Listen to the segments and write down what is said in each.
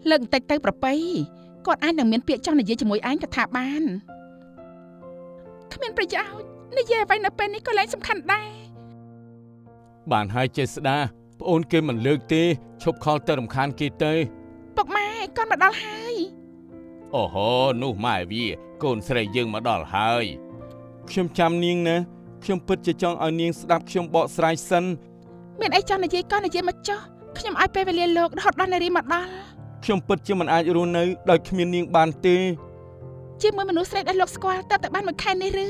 លើកបន្តិចទៅប្រពៃគាត់អាចនឹងមានពាក្យចង់និយាយជាមួយឯងក៏ថាបានគ្មានប្រយោជន៍និយាយអ្វីនៅពេលនេះក៏លែងសំខាន់ដែរបានហើយចេស្តាប្អូនគេមិនលើកទេឈប់ខលទៅរំខានគេទៅពុកម៉ែគាត់មកដល់ហើយអូហូនោះម៉ែវាកូនស្រីយើងមកដល់ហើយខ្ញុំចាំនាងណាខ្ញុំពិតជាចង់ឲ្យនាងស្ដាប់ខ្ញុំបកស្រាយសិនមានអីចង់និយាយក៏និយាយមកចុះខ្ញុំឲ្យពេលវេលាលោករហូតដល់នារីមកដល់ខ្ញុំពិតជាមិនអាចរស់នៅដោយគ្មាននាងបានទេជាមួយមនុស្សស្រីដែលលោកស្គាល់តើបានមួយខែនេះឬ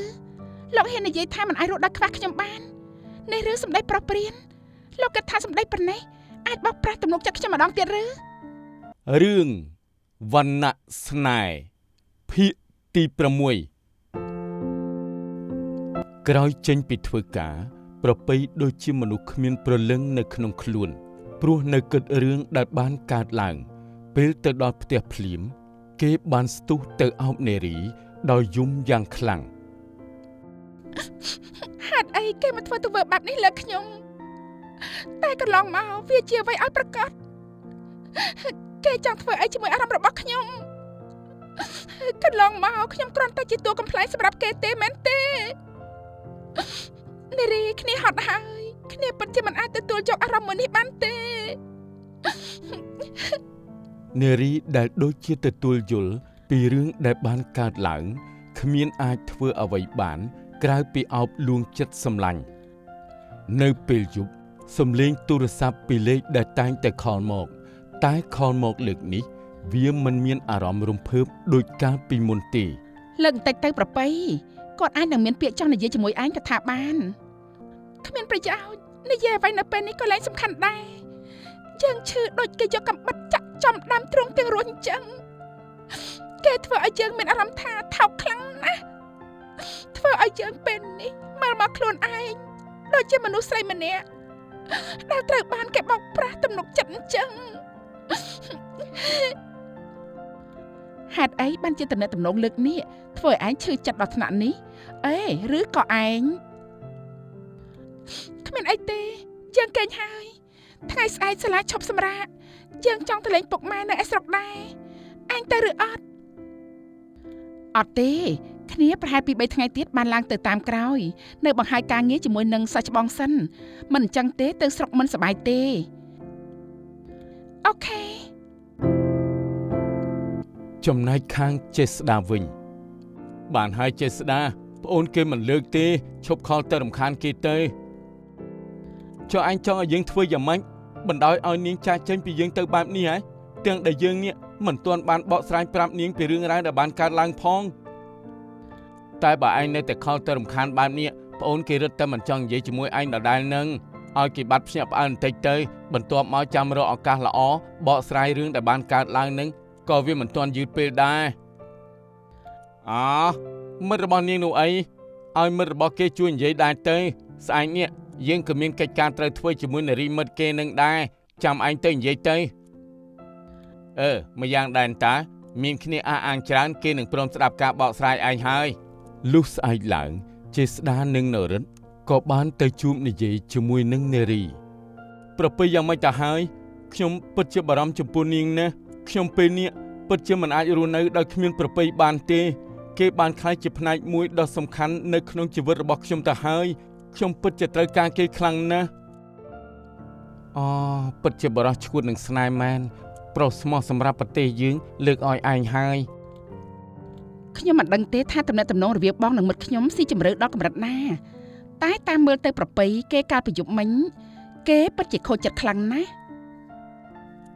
លោកហ៊ាននិយាយថាមិនអាចរស់ដោយខ្វះខ្ញុំបាននេះឬសម្ដីប្រោះព្រានលោកគិតថាសម្ដីប៉ុណ្ណេះអាចបោកប្រាស់ទំនុកចិត្តខ្ញុំម្ដងទៀតឬរឿងវណ្ណៈស្នេហ៍ភាគទី6ក្រោយចេញពីធ្វើការប្រពៃដូចជាមនុស្សគ្មានព្រលឹងនៅក្នុងខ្លួនព្រោះនៅគិតរឿងដែលបានកើតឡើងពេលទៅដល់ផ្ទះភ្លាមគេបានស្ទុះទៅអោបនារីដោយយំយ៉ាងខ្លាំងហេតុអីគេមកធ្វើទង្វើបែបនេះលើខ្ញុំតែកន្លងមកវាជាអ្វីឲ្យប្រកាសគេចង់ធ្វើអីជាមួយអារម្មណ៍របស់ខ្ញុំកន្លងមកខ្ញុំគ្រាន់តែជាតួកំប្លែងសម្រាប់គេទេមែនទេនារីគ្នាហត់ហើយគ្នាពិតជាមិនអាចទទួលយកអារម្មណ៍មួយនេះបានទេនារីដែលដូចជាទទួលយល់ពីរឿងដែលបានកើតឡើងគ្មានអាចធ្វើអ្វីបានក្រៅពីអោបលួងចិត្តសម្លាញ់នៅពេលយប់សំឡេងទូរស័ព្ទពីលេខដែលតែងតែខលមកតែខលមកលើកនេះវាមិនមានអារម្មណ៍រំភើបដូចកាលពីមុនទេលើកបន្តិចទៅប្រពៃគាត់អាចនឹងមានពាក្យចង់និយាយជាមួយឯងក៏ថាបានគ្មានប្រយោជន៍និយាយអ្វីនៅពេលនេះក៏លែងសំខាន់ដែរយើងឈឺដូចគេយកកាំបិតចាក់ចំដាំទ្រង់ទាំងរួចអញ្ចឹងគេធ្វើឲ្យយើងមានអារម្មណ៍ថាថោកខ្លាំងណាស់ធ្វើឲ្យយើងពេលនេះមើលមកខ្លួនឯងដូចជាមនុស្សស្រីម្នាក់ដែលត្រូវបានគេបោកប្រាស់ទំនុកចិត្តអញ្ចឹងហេតុអីបានជាតំណែងតំណងលើកនេះធ្វើឲ្យឯងឈឺចិត្តដល់ថ្នាក់នេះអេឬក៏ឯងគ្មានអីទេយើងកេងហើយថ្ងៃស្អែកសាលាឈប់សម្រាកយើងចង់ទៅលេងពុកម៉ែនៅឯស្រុកដែរឯងទៅឬអត់អត់ទេគ្នាប្រហែលពី3ថ្ងៃទៀតបានឡើងទៅតាមក្រោយនៅបង្ហាយការងារជាមួយនឹងសាច់ច្បងសិនមិនអញ្ចឹងទេទៅស្រុកមិនសប្បាយទេអូខេចំណែកខាងចេស្តាវិញបានហើយចេស្តាប្អូនគេមិនលើកទេឈប់ខលទៅរំខានគេទៅចុះអញចង់ឲ្យយើងធ្វើយ៉ាងម៉េចបណ្ដោយឲ្យនាងចាស់ចេញពីយើងទៅបែបនេះហ៎ទាំងដែលយើងនេះមិនទាន់បានបកស្រាយប្រាប់នាងពីរឿងរ៉ាវដែលបានកើតឡើងផងតែបើឯងនៅតែខលទៅរំខានបែបនេះប្អូនគេរឹតតែមិនចង់និយាយជាមួយឯងដដែលនឹងឲ្យគេបាត់ភ្ញាក់ផ្អើលបន្តិចទៅបន្ទាប់មកចាំរកឱកាសល្អបកស្រាយរឿងដែលបានកើតឡើងនឹងក៏វាមិនទាន់យឺតពេលដែរមិត្តរបស់នាងនោះអីឲ្យមិត្តរបស់គេជួយនិយាយដែរទៅស្អែកនេះយើងក៏មានកិច្ចការត្រូវធ្វើជាមួយនារីមិត្តគេនឹងដែរចាំឯងទៅនិយាយទៅមួយយ៉ាងដែរតាមានគ្នាអះអាងច្រើនគេនឹងព្រមស្ដាប់ការបកស្រាយឯងហើយលុះស្អែកឡើងចេស្តានិងនរិទ្ធក៏បានទៅជួបនិយាយជាមួយនឹងនារីប្រពៃយ៉ាងម៉េចទៅហើយខ្ញុំពិតជាបារម្ភចំពោះនាងណាស់ខ្ញុំពេលនេះពិតជាមិនអាចរស់នៅដោយគ្មានប្រពៃបានទេគេបានខ្លាចជាផ្នែកមួយដ៏សំខាន់នៅក្នុងជីវិតរបស់ខ្ញុំទៅហើយខ្ញុំពិតជាត្រូវការគេខ្លាំងណាស់ពិតជាបរិសុទ្ធឈួតនឹងស្នេហ៍មែនប្រុសស្មោះសម្រាប់ប្រទេសយើងលើកឲ្យឯងហើយខ្ញុំមិនដឹងទេថាតំណែងតំណងរវាងបងនិងមិត្តខ្ញុំស៊ីជម្រៅដល់កម្រិតណាតែតាមមើលទៅប្រពៃគេកាលពីយប់មិញគេពិតជាខូចចិត្តខ្លាំងណាស់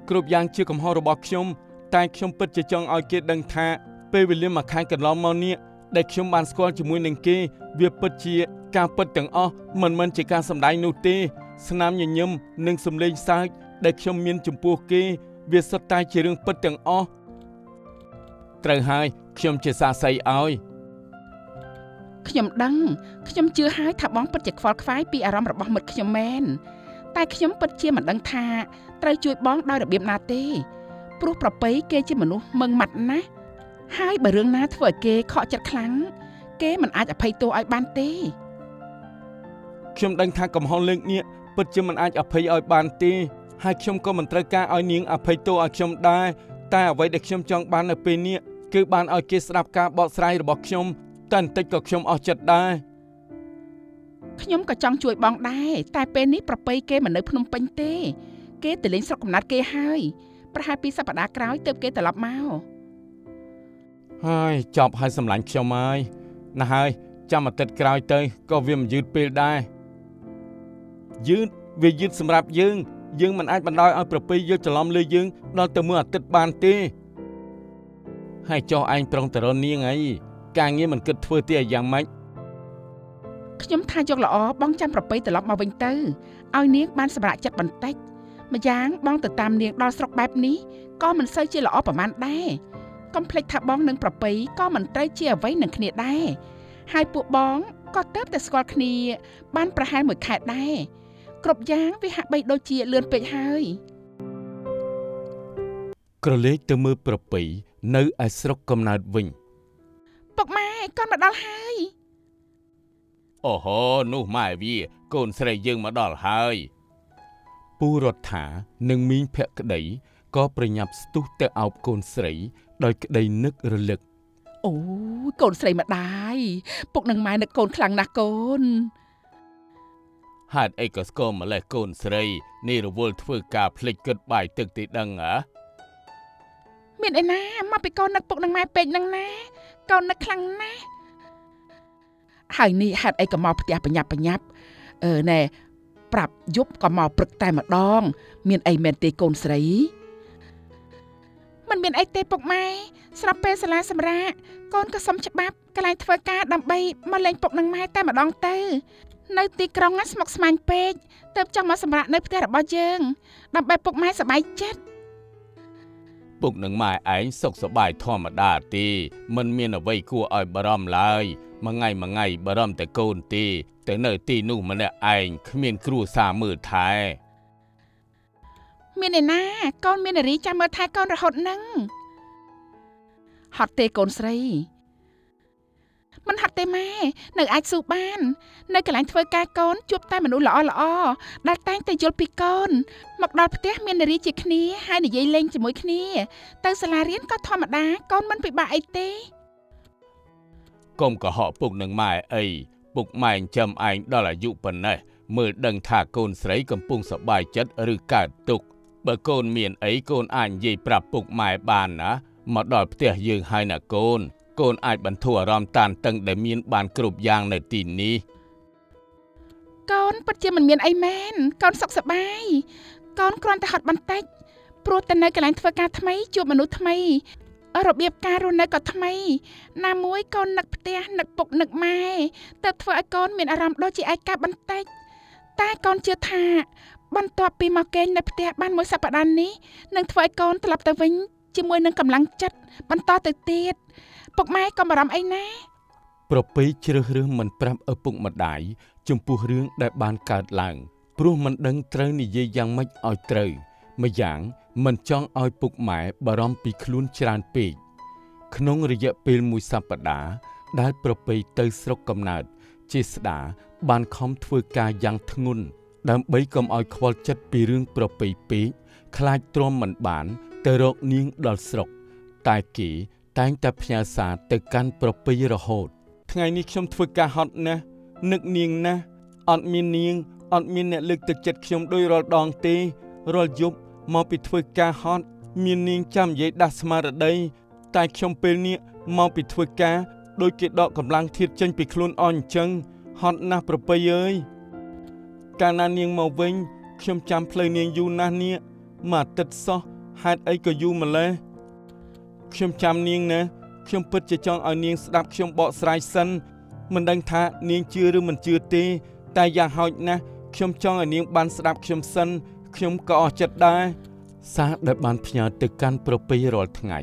គ្រប់យ៉ាងជាកំហុសរបស់ខ្ញុំតែខ្ញុំពិតជាចង់ឲ្យគេដឹងថាពេលវេលាមួយខែកន្លងមកនេះដែលខ្ញុំបានស្គាល់ជាមួយនឹងគេវាពិតជាការពិតទាំងអស់មិនមែនជាការសម្ដែងនោះទេស្នាមញញឹមនិងសម្លេងសើចដែលខ្ញុំមានចំពោះគេវាសុទ្ធតែជារឿងពិតទាំងអស់ត្រូវហើយខ្ញុំជាសាស័យឲ្យខ្ញុំដឹងខ្ញុំជឿហើយថាបងពិតជាខ្វល់ខ្វាយពីអារម្មណ៍របស់មិត្តខ្ញុំមែនតែខ្ញុំពិតជាមិនដឹងថាត្រូវជួយបងដោយរបៀបណាទេព្រោះប្រពៃគេជាមនុស្សម៉ឺងម៉ាត់ណាស់ហើយបើរឿងណាធ្វើឲ្យគេខកចិត្តខ្លាំងគេមិនអាចអភ័យទោសឲ្យបានទេខ្ញុំដឹងថាកំហុសលើកនេះពិតជាមិនអាចអភ័យឲ្យបានទេហើយខ្ញុំក៏មិនត្រូវការឲ្យនាងអភ័យទោសឲ្យខ្ញុំដែរ តែអ្វីដែលខ្ញុំចង់បាននៅពេលនេះគឺបានឲ្យគេស្ដាប់ការបកស្រាយរបស់ខ្ញុំតែបន្តិចក៏ខ្ញុំអស់ចិត្តដែរ ខ្ញុំក៏ចង់ជួយបងដែរតែពេលនេះប្រពៃគេមិននៅភ្នំពេញទេគេទៅលេងស្រុកកំណើតគេហើយប្រហែល2 សប្តាហ៍ក្រោយទើបគេត្រឡប់មក ហើយចប់ហើយសម្លាញ់ខ្ញុំហើយណាស់ហើយចាំអាទិត្យក្រោយទៅក៏វាមិនយឺតពេលដែរវាយឺតសម្រាប់យើងមិនអាចបណ្ដោយឲ្យប្រពៃយកច្រឡំលើយើងដល់ទៅមើលអាទិត្យបានទេហើយចុះឯងប្រុងតរនាងអីការងារមិនគិតធ្វើទេយ៉ាងម៉េច ខ្ញុំថាយកល្អបងចាំប្រពៃត្រឡប់មកវិញទៅឲ្យនាងបានសម្រាប់ចិត្តបន្តិចម្យ៉ាងបងទៅតាមនាងដល់ស្រុកបែបនេះក៏មិនសូវជាល្អប្រហែលដែរកុំភ្លេចថាបងនិងប្រពៃក៏មិនត្រូវជាអ្វីនឹងគ្នាដែរហើយពួកបងក៏ទៅតែស្គាល់គ្នាបានប្រហែល1 ខែដែរគ្រប់យ៉ាងវាហាក់បីដូចជាលឿនពេកហើយ ក្រឡេកទៅមើលប្រពៃនៅឯស្រុកកំណើតវិញ ពុកម៉ែកូនមកដល់ហើយ អូហូនោះម៉ែវាកូនស្រីយើងមកដល់ហើយពូរដ្ឋានិងមីងភក្តីក៏ប្រញាប់ស្ទុះទៅអោបកូនស្រីដោយក្តីនឹករលឹក អូយកូនស្រីម្ដាយពុកនឹងម៉ែនឹកកូនខ្លាំងណាស់កូន ហេតុអីក៏ស្គមម្លេះកូនស្រីនេះរវល់ធ្វើការភ្លេចគិតបាយទឹកទីដឹងហ៎ មានឯណាមកពីកូននឹកពុកនឹងម៉ែពេកនឹងណាកូននឹកខ្លាំងណាស់ហើយនេះហេតុអីក៏មកផ្ទះបញ្ញាប់ណែប្រាប់យប់ក៏មកព្រឹកតែម្ដងមានអីមែនទេកូនស្រីមិនមានអីទេពុកម៉ែស្រាប់ពេលសាលាសម្រាកកូនក៏សុំច្បាប់កន្លែងធ្វើការដើម្បីមកលេងពុកនឹងម៉ែតែម្ដងទៅនៅទីក្រុងណាស្មុគស្មាញពេកទើបចង់មកសម្រាកនៅផ្ទះរបស់យើងដើម្បីពុកម៉ែសប្បាយចិត្ត ពុកនឹងម៉ែឯងសុខសប្បាយធម្មតាទេមិនមានអ្វីគួរឲ្យបារម្ភឡើយមួយថ្ងៃបារម្ភតែកូនទេតែនៅទីនោះម្នាក់ឯងគ្មានគ្រួសារមើលថែ មានឯណាកូនមាននារីចាំមើលថែកូនរហូតនឹងហត់ទេកូនស្រីមិនហត់ទេម៉ែនៅអាចស៊ូបាននៅកន្លែងធ្វើការកូនជួបតែមនុស្សល្អដែលតែងតែយល់ពីកូនមកដល់ផ្ទះមាននារីជាគ្នាហើយនិយាយលេងជាមួយគ្នាទៅសាលារៀនក៏ធម្មតាកូនមិនពិបាកអីទេ កុំកុហកពុកនឹងម៉ែអីពុកម៉ែចាំឯងដល់អាយុប៉ុណ្ណេះមើលដឹងថាកូនស្រីកំពុងសប្បាយចិត្តឬកើតទុក្ខបើកូនមានអីកូនអាចនិយាយប្រាប់ពុកម៉ែបានណាមកដល់ផ្ទះយើងហើយណាកូនអាចបន្ធូរអារម្មណ៍តានតឹងដែលមានបានគ្រប់យ៉ាងនៅទីនេះ កូនពិតជាមិនមានអីមែនកូនសុខសប្បាយកូនគ្រាន់តែហត់បន្តិចព្រោះតែនៅកន្លែងធ្វើការថ្មីជួបមនុស្សថ្មីរបៀបការរស់នៅក៏ថ្មីណាមួយកូននឹកផ្ទះនឹកពុកនឹកម៉ែទើបធ្វើឲ្យកូនមានអារម្មណ៍ដូចជាឯកាបន្តិចតែកូនជឿថាបន្ទាប់ពីមកគេងនៅផ្ទះបាន1 សប្តាហ៍នេះនឹងធ្វើឲ្យកូនត្រឡប់ទៅវិញជាមួយនឹងកម្លាំងចិត្តបន្តទៅទៀតពុកម៉ែកុំបារម្ភអីណា ប្រពៃជ្រើសរើសមិនប្រាប់ឪពុកម្ដាយចំពោះរឿងដែលបានកើតឡើងព្រោះមិនដឹងត្រូវនិយាយយ៉ាងម៉េចឲ្យត្រូវម្យ៉ាងមិនចង់ឲ្យពុកម៉ែបារម្ភពីខ្លួនច្រើនពេកក្នុងរយៈពេល1 សប្តាហ៍ដែលប្រពៃទៅស្រុកកំណើតជាស្ដាបានខំធ្វើការយ៉ាងធ្ងន់ដើម្បីកុំឲ្យខ្វល់ចិត្តពីរឿងប្រពៃពេកខ្លាចទ្រាំមិនបានទៅរកនាងដល់ស្រុកតែគេតែងតែផ្ញើសារទៅកាន់ប្រពៃរហូតថ្ងៃនេះខ្ញុំធ្វើការហត់ណាស់នឹកនាងណាស់អត់មាននាងអត់មានអ្នកលើកទឹកចិត្តខ្ញុំដោយរាល់ដងទេរាល់យប់មកពីធ្វើការហត់មាននាងចាំនិយាយដាស់ស្មារតីតែខ្ញុំពេលនេះមកពីធ្វើការដោយគេដកកម្លាំងធាតុចេញពីខ្លួនអស់អញ្ចឹងហត់ណាស់ប្រពៃអើយកាលណានាងមកវិញខ្ញុំចាំផ្លូវនាងយូរណាស់នេះមួយអាទិត្យសោះហេតុអីក៏យូរម្ល៉េះខ្ញុំចាំនាងណាខ្ញុំពិតជាចង់ឲ្យនាងស្ដាប់ខ្ញុំបកស្រាយសិនមិនដឹងថានាងជឿឬមិនជឿទេតែយ៉ាងហោចណាស់ខ្ញុំចង់ឲ្យនាងបានស្ដាប់ខ្ញុំសិនខ្ញុំក៏អស់ចិត្តដែរសារដែលបានផ្ញើទៅកាន់ប្រពៃរាល់ថ្ងៃ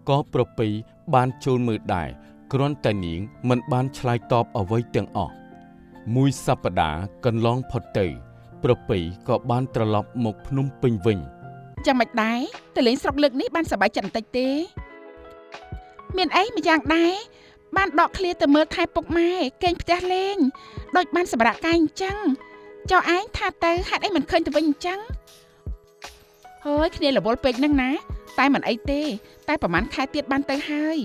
ក៏ប្រពៃបានចូលមើលដែរគ្រាន់តែនាងមិនបានឆ្លើយតបអ្វីទាំងអស់1 សប្តាហ៍កន្លងផុតទៅប្រពៃក៏បានត្រឡប់មកភ្នំពេញវិញចាំមិនដែរទៅលេងស្រុកលើកនេះបានសប្បាយចិត្តបន្តិចទេមានអីម្យ៉ាងដែរបានដកឃ្លាទៅមើលថែពុកម៉ែគេងផ្ទះលេងដូចបានសម្រាប់កាយអញ្ចឹងចៅឯងថាទៅហេតុអីមិនឃើញទៅវិញអញ្ចឹងហើយគ្នារវល់ពេកហ្នឹងណា តែមិនអីទេតែប្រហែលខែទៀតបានទៅហើយ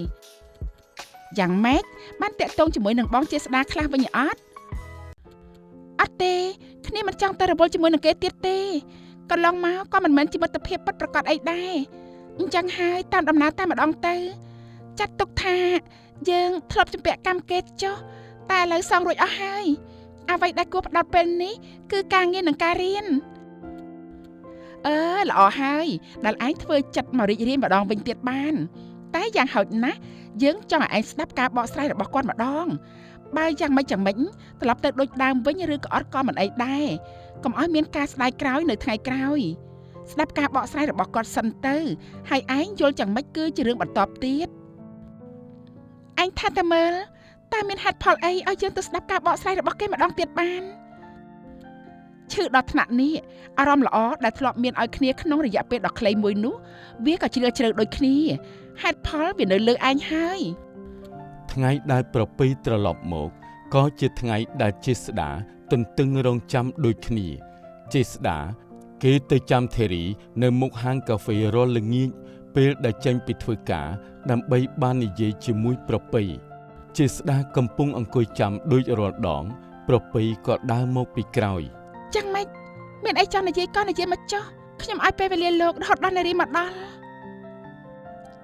យ៉ាងម៉េចបានតាក់ទងជាមួយនឹងបងជាស្ដាខ្លះវិញអត់ទេគ្នាមិនចង់ទៅរវល់ជាមួយនឹងគេទៀតទេកន្លងមកក៏មិនមែនជាមិត្តភាពពិតប្រាកដអីដែរអញ្ចឹងហើយតាមដំណើរតែម្ដងទៅចាត់ទុកថាយើងធ្លាប់ជំពាក់កម្មគេចុះតែឥឡូវសងរួចអស់ហើយអ្វីដែលគួរផ្ដោតពេលនេះគឺការងារនិងការរៀនល្អហើយដែលឯងធ្វើចិត្តមករីករាយម្ដងវិញទៀតបានតែយ៉ាងហោចណាស់យើងចង់ឲ្យឯងស្ដាប់ការបកស្រាយរបស់គាត់ម្ដងបើយ៉ាងម៉េចត្រឡប់ទៅដូចដើមវិញឬក៏អត់ក៏មិនអីដែរកុំឲ្យមានការស្ដាយក្រោយនៅថ្ងៃក្រោយស្ដាប់ការបកស្រាយរបស់គាត់សិនទៅហើយឯងយល់យ៉ាងម៉េចគឺជារឿងបន្ទាប់ទៀតឯងថាតែមើលតើមានហេតុផលអីឲ្យយើងទៅស្ដាប់ការបកស្រាយរបស់គេម្ដងទៀតបានឈឺដល់ថ្នាក់នេះអារម្មណ៍ល្អដែលធ្លាប់មានឲ្យគ្នាក្នុងរយៈពេលដ៏ខ្លីមួយនោះវាក៏ជ្រាលជ្រៅដូចគ្នាហេតុផលវានៅលើឯងហើយថ្ងៃដែលប្រពៃត្រឡប់មកក៏ជាថ្ងៃដែលចេស្តាទន្ទឹងរង់ចាំដូចគ្នាចេស្តាគេទៅចាំថេរីនៅមុខហាងកាហ្វេរាល់ល្ងាចពេលដែលចេញពីធ្វើការដើម្បីបាននិយាយជាមួយប្រពៃចេស្តាកំពុងអង្គុយចាំដូចរាល់ដងប្រពៃក៏ដើរមកពីក្រោយចឹងម៉េចមានអីចង់និយាយក៏និយាយមកចុះខ្ញុំឲ្យពេលវេលាលោករហូតដល់នារីមកដល់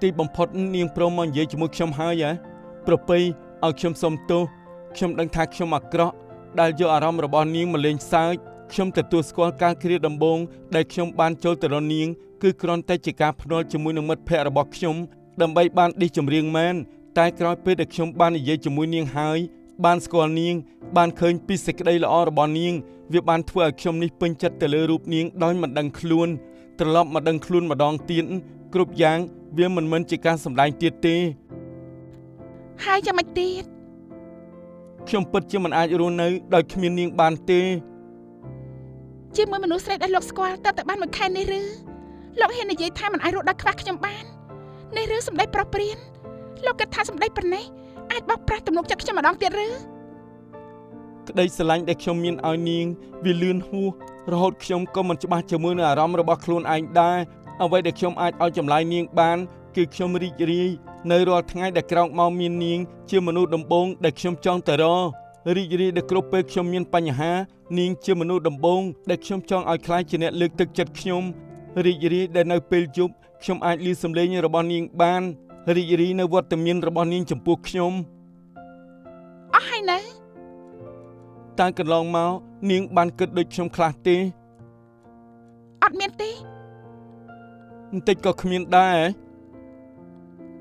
ទីបំផុតនាងព្រមមកនិយាយជាមួយខ្ញុំហើយប្រពៃឲ្យខ្ញុំសុំទោសខ្ញុំដឹងថាខ្ញុំអាក្រក់ដែលយកអារម្មណ៍របស់នាងមកលេងសើចខ្ញុំទទួលស្គាល់ការគ្រាដំបូងដែលខ្ញុំបានចូលទៅរកនាងគឺគ្រាន់តែជាការភ្នាល់ជាមួយនឹងមិត្តភ័ក្តិរបស់ខ្ញុំដើម្បីបានឌីសចម្រៀងមែនតែក្រោយពេលដែលខ្ញុំបាននិយាយជាមួយនាងហើយបានស្គាល់នាងបានឃើញពីសេចក្តីល្អរបស់នាងវាបានធ្វើឲ្យខ្ញុំនេះពេញចិត្តទៅលើរូបនាងដោយមិនដឹងខ្លួនត្រឡប់មកដឹងខ្លួនម្ដងទៀតគ្រប់យ៉ាងវាមិនមែនជាការសម្ដែងទៀតទេហើយយ៉ាងម៉េចទៀតខ្ញុំពិតជាមិនអាចរស់នៅដោយគ្មាននាងបានទេជាមួយមនុស្សស្រីដែលលោកស្គាល់តែបានមួយខែនេះឬលោកហ៊ាននិយាយថាមិនអាចរស់ដោយខ្វះខ្ញុំបាននេះឬសម្ដីប្រោះព្រានលោកគិតថាសម្ដីប៉ុណ្ណេះអាចបោកប្រាស់ទំនុកចិត្តខ្ញុំម្ដងទៀតឬក្តីស្រឡាញ់ដែលខ្ញុំមានឲ្យនាងវាលឿនហួសរហូតខ្ញុំក៏មិនច្បាស់ជាមួយនឹងអារម្មណ៍របស់ខ្លួនឯងដែរអ្វីដែលខ្ញុំអាចឲ្យចម្លើយនាងបានគឺខ្ញុំរីករាយនៅរាល់ថ្ងៃដែលក្រោកមកមាននាងជាមនុស្សដំបូងដែលខ្ញុំចង់ទៅរករីករាយដែលគ្រប់ពេលខ្ញុំមានបញ្ហានាងជាមនុស្សដំបូងដែលខ្ញុំចង់ឲ្យខ្លាចជាអ្នកលើកទឹកចិត្តខ្ញុំរីករាយដែលនៅពេលយប់ខ្ញុំអាចឮសំឡេងរបស់នាងបានរីករាយនៅវត្តមានរបស់នាងចំពោះខ្ញុំអស់ហើយនៅតែកន្លងមកនាងបានគិតដូចខ្ញុំខ្លះទេអត់មានទេបន្តិចក៏គ្មានដែរ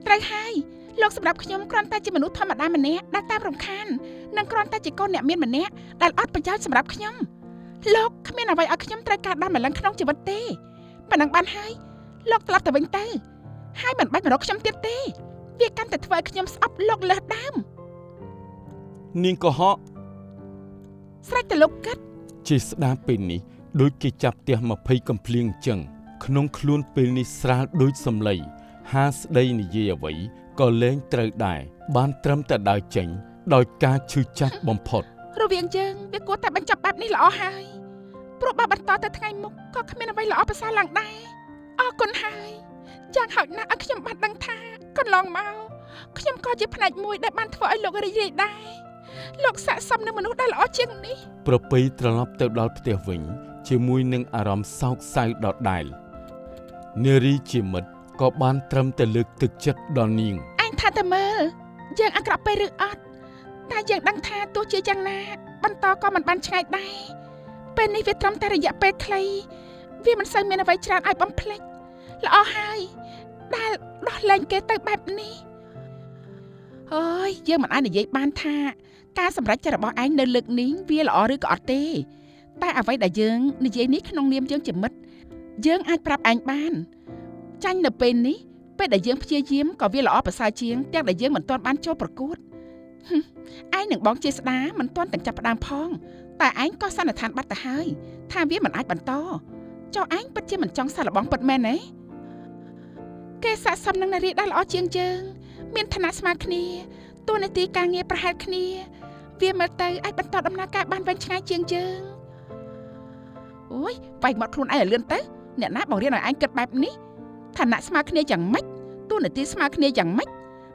ត្រូវហើយលោកសម្រាប់ខ្ញុំគ្រាន់តែជាមនុស្សធម្មតាម្នាក់ដែលតាមរំខាននិងគ្រាន់តែជាកូនអ្នកមានម្នាក់ដែលអត់ប្រយោជន៍សម្រាប់ខ្ញុំលោកគ្មានអ្វីឲ្យខ្ញុំត្រូវការដល់ម្លឹងក្នុងជីវិតទេប៉ុណ្ណឹងបានហើយលោកត្រឡប់ទៅវិញទៅហើយមិនបាច់មករកខ្ញុំទៀតទេវាកាន់តែធ្វើឲ្យខ្ញុំស្អប់លោកលើសដើមនាងកុហកស្រេចតែលោកគិតជាស្ដាពេលនេះដូចគេចាប់ផ្ទះ20កំភ្លៀងអញ្ចឹងក្នុងខ្លួនពេលនេះស្រាលដូចសំឡីហាស្ដីនិយាយអ្វីក៏លែងត្រូវដែរបានត្រឹមតែដើរចេញដោយការឈឺចាប់បំផុតរវាងយើងវាគួរតែបញ្ចប់បែបនេះល្អហើយព្រោះបើបន្តទៅថ្ងៃមុខក៏គ្មានអ្វីល្អប្រសើរឡើងដែរអរគុណហើយយ៉ាងហោចណាស់ឲ្យខ្ញុំបានដឹងថាកន្លងមកខ្ញុំក៏ជាផ្នែកមួយដែលបានធ្វើឲ្យលោករីករាយដែរលោកស័ក្តិសមនឹងមនុស្សដែលល្អជាងនេះប្រពៃត្រឡប់ទៅដល់ផ្ទះវិញជាមួយនឹងអារម្មណ៍សោកសៅដដែលនារីជាមិត្តក៏បានត្រឹមតែលើកទឹកចិត្តដល់នាងអញថាតែមើលយើងអាក្រក់ពេកឬអត់តែយើងដឹងថាទោះជាយ៉ាងណាបន្តក៏មិនបានឆ្ងាយដែរពេលនេះវាត្រឹមតែរយៈពេលខ្លីវាមិនសូវមានអ្វីច្រើនឲ្យបំភ្លេចល្អហើយដែលដោះលែងគេទៅបែបនេះអើយយើងមិនអាចនិយាយបានថាការសម្រេចចិត្តរបស់ឯងនៅលើកនេះវាល្អឬក៏អត់ទេតែអ្វីដែលយើងនិយាយនេះក្នុងនាមយើងជាមិត្តយើងអាចប្រាប់ឯងបានចាញ់នៅពេលនេះពេលដែលយើងព្យាយាមក៏វាល្អប្រសើរជាងទាំងដែលយើងមិនទាន់បានចូលប្រកួតឯងនឹងបងជាស្ដាមិនទាន់ទាំងចាប់ផ្ដើមផងតែឯងក៏សន្និដ្ឋានបាត់ទៅហើយថាវាមិនអាចបន្តចុះឯងពិតជាមិនចង់សាកល្បងពិតមែនទេគេស័ក្តិសមនឹងនារីដែលល្អជាងយើងមានឋានៈស្មើគ្នាតួនាទីការងារប្រហែលគ្នាវាមើលទៅអាចបន្តដំណើរការបានវែងឆ្ងាយជាងយើងអូយវាយមកខ្លួនឯងឲ្យលឿនទៅអ្នកណាបង្រៀនឲ្យឯងគិតបែបនេះ ឋានៈស្មើគ្នាយ៉ាងម៉េចតួនាទីស្មើគ្នាយ៉ាងម៉េច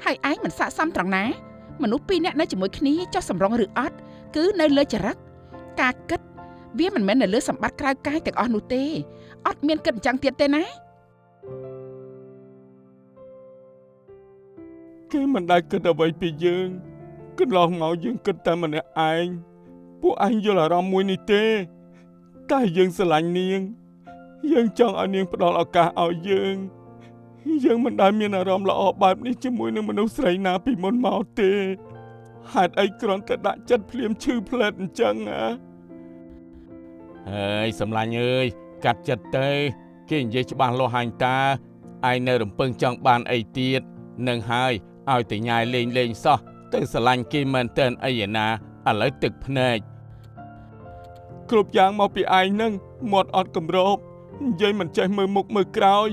ហើយឯងមិនស័ក្តិសមត្រង់ណាមនុស្សពីរនាក់នៅជាមួយគ្នាចោះសម្រងឬអត់គឺនៅលើចរិតការគិតវាមិនមែននៅលើសម្បត្តិក្រៅកាយទាំងអស់នោះទេអត់មានគិតអញ្ចឹងទៀតទេណាគេមិនដែលគិតអ្វីពីយើងកន្លងមកយើងគិតតែម្នាក់ឯងពួកឯងយល់អារម្មណ៍មួយនេះទេតែយើងស្រឡាញ់នាងយើងចង់ឲ្យនាងផ្ដល់ឱកាសឲ្យយើងមិនដែលមានអារម្មណ៍ល្អបែបនេះជាមួយនឹងមនុស្សស្រីណាពីមុនមកទេហេតុអីគ្រាន់តែដាក់ចិត្តភ្លាមឈឺផ្លែតអញ្ចឹងហើយសំឡាញ់អើយកាត់ចិត្តទៅគេនិយាយច្បាស់លាស់ហាញតាឯងនៅរំពឹងចង់បានអីទៀតនឹងហើយឲ្យតែញ៉ាយលេងសោះទៅស្រឡាញ់គេមែនតើអីឯណាឥឡូវទឹកភ្នែកគ្រប់យ៉ាងមកពីឯងនឹងមាត់អត់កម្របនិយាយមិនចេះមើលមុខមើលក្រោយ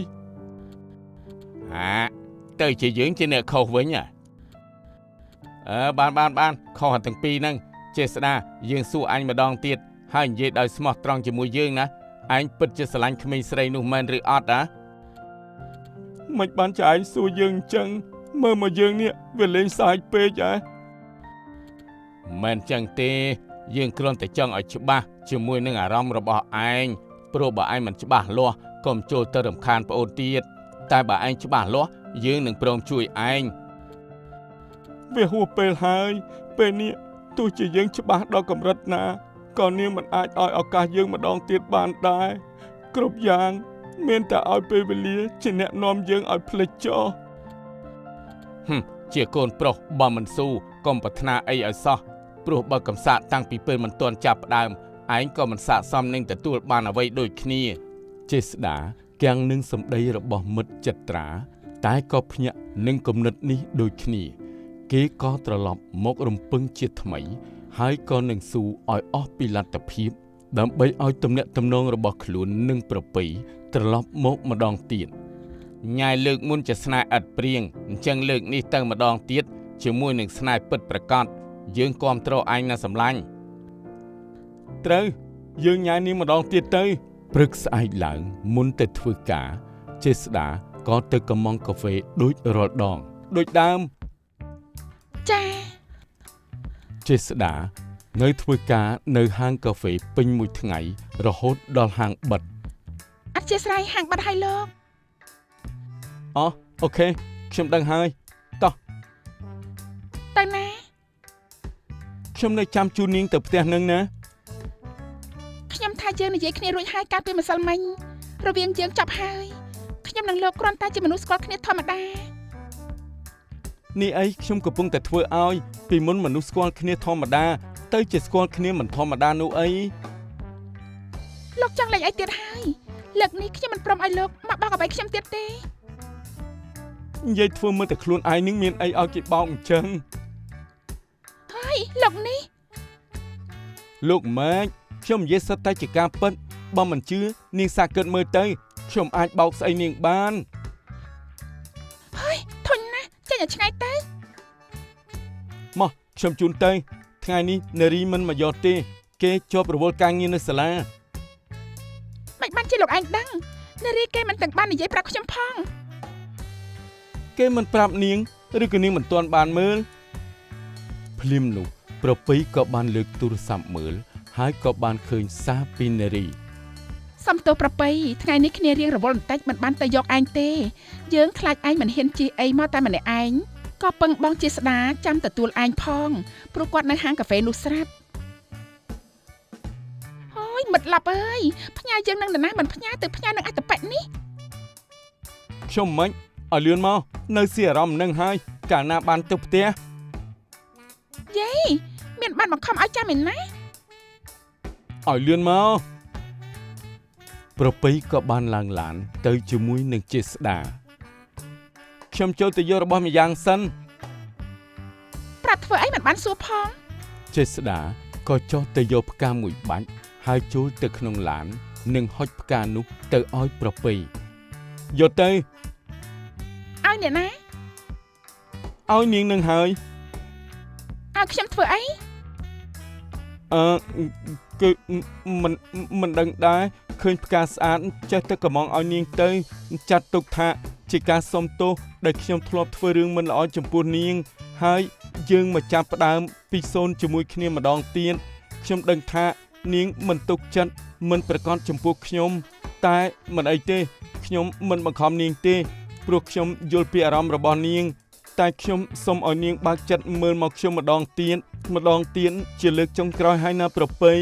ទៅជាយើងជាអ្នកខុសវិញបានខុសទាំងពីរហ្នឹងចេះស្ដាយើងសួរអញម្ដងទៀតហើយនិយាយដោយស្មោះត្រង់ជាមួយយើងណាឯងពិតជាស្រឡាញ់ក្មេងស្រីនោះមែនឬអត់មិនបានចែងសួរយើងអញ្ចឹងមើលមកយើងនេះវាលេងសើចពេកមិនចឹងទេយើងគ្រាន់តែចង់ឲ្យច្បាស់ជាមួយនឹងអារម្មណ៍របស់ឯងព្រោះបើឯងមិនច្បាស់លាស់កុំចូលទៅរំខានប្អូនទៀតតែបើឯងច្បាស់លាស់យើងនឹងព្រមជួយឯងវាហួសពេលហើយពេលនេះទោះជាយើងច្បាស់ដល់កម្រិតណាក៏នាងមិនអាចឲ្យឱកាសយើងម្ដងទៀតបានដែរគ្រប់យ៉ាងមានតែឲ្យពេលវេលាជាអ្នកនាំយើងឲ្យភ្លេចចោលជាកូនប្រុសបើមិនស៊ូកុំប្រាថ្នាអីឲ្យសោះព្រោះបើកំសាកតាំងពីពេលមិនទាន់ចាប់ផ្ដើមឯងក៏មិនស័ក្តិសមនឹងទទួលបានអ្វីដូចគ្នាចេស្តាគាំងនឹងសម្ដីរបស់មិត្តចិត្តត្រាតែក៏ភ្ញាក់នឹងគំនិតនេះដូចគ្នាគេក៏ត្រឡប់មករំពឹងជាថ្មីហើយក៏នឹងស៊ូឲ្យអស់ពីលទ្ធភាពដើម្បីឲ្យទំនាក់ទំនងរបស់ខ្លួននឹងប្រពៃត្រឡប់មកម្ដងទៀតញ៉ាយលើកមុនជាស្នេហ៍ឥតព្រៀងអញ្ចឹងលើកនេះទៅម្ដងទៀតជាមួយនឹងស្នេហ៍ពិតប្រាកដយើងគាំទ្រឯងណាសម្លាញ់ត្រូវយើងញ៉ាយនេះម្ដងទៀតទៅព្រឹកស្អែកឡើងមុនទៅធ្វើការចេស្តាក៏ទៅកម្មង់កាហ្វេដូចរាល់ដងដូចដើមចាចេស្តានៅធ្វើការនៅហាងកាហ្វេពេញមួយថ្ងៃរហូតដល់ហាងបិទអធិស្ឋានហាងបិទហើយលោកអូខេខ្ញុំដឹងហើយតោះទៅណាខ្ញុំនៅចាំជូននាងទៅផ្ទះនឹងណាខ្ញុំថាយើងនិយាយគ្នារួចហើយកាលពីម្សិលមិញរវាងយើងចប់ហើយខ្ញុំនឹងលោកគ្រាន់តែជាមនុស្សស្គាល់គ្នាធម្មតានេះអីខ្ញុំកំពុងតែធ្វើឲ្យពីមុនមនុស្សស្គាល់គ្នាធម្មតាទៅជាស្គាល់គ្នាមិនធម្មតានោះអីលោកចង់លេងអីទៀតហើយលើកនេះខ្ញុំមិនព្រមឲ្យលោកមកបោកអ្វីខ្ញុំទៀតទេនិយាយធ្វើមើលតែខ្លួនឯងនឹងមានអីឲ្យគេបោកអញ្ចឹងហើយលោកនេះលោកម៉ាចខ្ញុំនិយាយសិតតែជាការពិតបើមិនជឿនាងសាកគិតមើលទៅខ្ញុំអាចបោកស្អីនាងបានហើយធុញណាស់ចេញឲ្យឆ្ងាយទៅមកខ្ញុំជូនទៅថ្ងៃនេះនារីមិនមកយកទេគេជាប់រវល់ការងារនៅសាលាមិនបានជាលោកឯងដឹងនារីគេមិនទាំងបាននិយាយប្រាប់ខ្ញុំផងគេមិនប្រាប់នាងឬក៏នាងមិនទាន់បានមើលភ្លាមនោះប្រពៃក៏បានលើកទូរស័ព្ទមើលហើយក៏បានឃើញសារពីនារីសំទោសប្រពៃថ្ងៃនេះគ្នារៀងរវល់បន្តិចមិនបានទៅយកឯងទេយើងខ្លាចឯងមិនហ៊ានជិះអីមកតែម្នាក់ឯងក៏ពឹងបងជាស្ដាចាំទទួលឯងផងព្រោះគាត់នៅហាងកាហ្វេនោះស្រាប់អូយមិត្តឡាប់អើយផ្ញើយើងនឹងនរណាមិនផ្ញើទៅផ្ញើនឹងអត្តបិនេះខ្ញុំមិនឲ្យលឿនមកនៅស៊ីអារម្មណ៍នឹងហើយកាលណាបានទៅផ្ទះយេមានបានបង្ខំឲ្យចាំឯណាឲ្យលឿនមកប្រពៃក៏បានឡើងឡានទៅជាមួយនឹងចេស្តាខ្ញុំចូលទៅយករបស់ម្យ៉ាងសិនប្រាប់ធ្វើអីមិនបានសួរផងចេស្តាក៏ចុះទៅយកផ្កាមួយបាច់ហើយចូលទៅក្នុងឡាននិងហុចផ្កានោះទៅឲ្យប្រពៃយកទៅឲ្យអ្នកណាឲ្យនាងនឹងហើយឲ្យខ្ញុំធ្វើអី គឺមិនដឹងដែរឃើញផ្កាស្អាតចេះតែកំងឲ្យនាងទៅចាត់ទុកថាជាការសុំទោសដែលខ្ញុំធ្លាប់ធ្វើរឿងមិនល្អចំពោះនាងហើយយើងមកចាប់ផ្ដើមពីសូន្យជាមួយគ្នាម្ដងទៀតខ្ញុំដឹងថានាងមិនទុកចិត្តមិនប្រកាន់ចំពោះខ្ញុំតែមិនអីទេខ្ញុំមិនបង្ខំនាងទេព្រោះខ្ញុំយល់ពីអារម្មណ៍របស់នាងតែខ្ញុំសូមឲ្យនាងបើកចិត្តមើលមកខ្ញុំម្ដងទៀតជាលើកចុងក្រោយហើយណាប្រពៃ